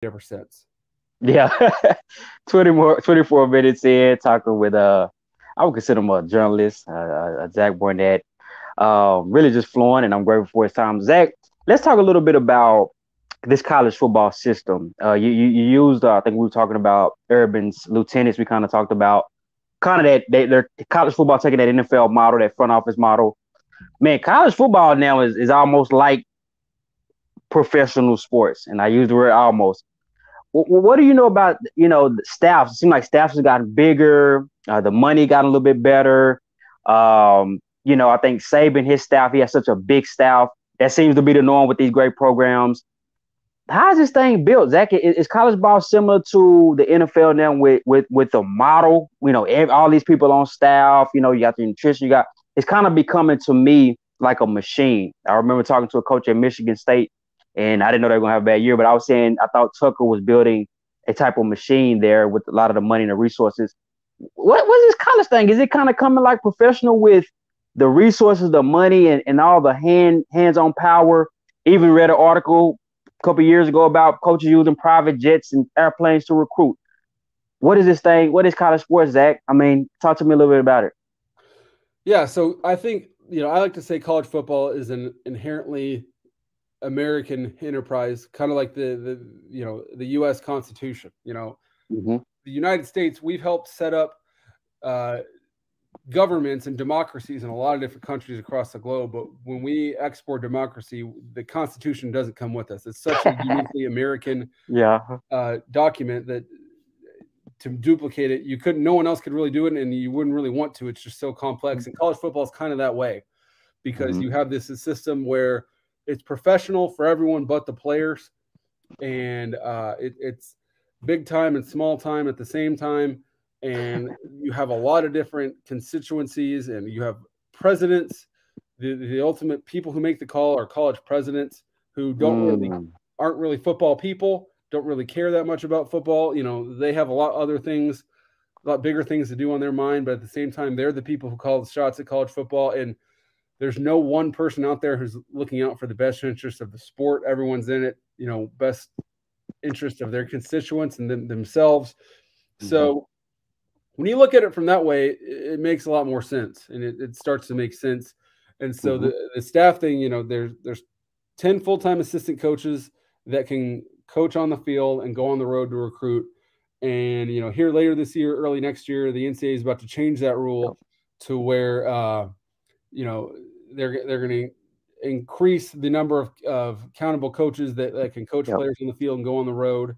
ever since. Yeah. 24 minutes in, talking with I would consider him a journalist, Zach Barnett. Really just flowing, and I'm grateful for his time. Zach, let's talk a little bit about this college football system. You used, I think we were talking about Urban's lieutenants. We kind of talked about kind of that they're college football taking that NFL model, that front office model. Man, college football now is almost like professional sports, and I use the word almost. What do you know about the staffs? It seems like staffs have gotten bigger. The money got a little bit better. I think Saban, his staff, he has such a big staff. That seems to be the norm with these great programs. How is this thing built, Zach? Is college ball similar to the NFL now with the model? All these people on staff. You got the nutrition. It's kind of becoming to me like a machine. I remember talking to a coach at Michigan State, and I didn't know they were gonna have a bad year, but I was saying I thought Tucker was building a type of machine there with a lot of the money and the resources. What's this college thing? Is it kind of coming like professional with the resources, the money, and all the hands-on power? Even read an article a couple of years ago about coaches using private jets and airplanes to recruit. What is this thing? What is college sports, Zach? I mean, talk to me a little bit about it. Yeah, so I think I like to say college football is an inherently American enterprise, kind of like the U.S. Constitution. Mm-hmm. The United States, we've helped set up uh, governments and democracies in a lot of different countries across the globe. But when we export democracy, the Constitution doesn't come with us. It's such a uniquely American Yeah. document that to duplicate it, no one else could really do it, and you wouldn't really want to. It's just so complex. And college football is kind of that way because Mm-hmm. you have this system where it's professional for everyone but the players, and it's big time and small time at the same time. And you have a lot of different constituencies, and you have presidents. The ultimate people who make the call are college presidents who Mm. aren't really football people, don't really care that much about football. They have a lot other things, a lot bigger things to do on their mind, but at the same time, they're the people who call the shots at college football. And there's no one person out there who's looking out for the best interest of the sport. Everyone's in it, best interest of their constituents and themselves. Mm-hmm. So when you look at it from that way, it makes a lot more sense, and it starts to make sense. And so Mm-hmm. the staff thing, there's 10 full-time assistant coaches that can coach on the field and go on the road to recruit. And here later this year, early next year, the NCAA is about to change that rule to where they're going to increase the number of accountable coaches that can coach Yep. players on the field and go on the road.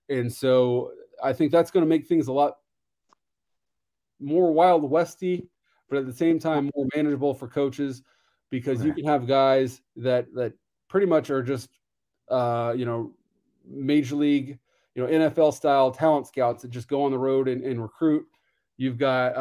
And so I think that's going to make things a lot more Wild Westy, but at the same time more manageable for coaches because you Right. can have guys that pretty much are just major league, NFL style talent scouts that just go on the road and recruit. You've got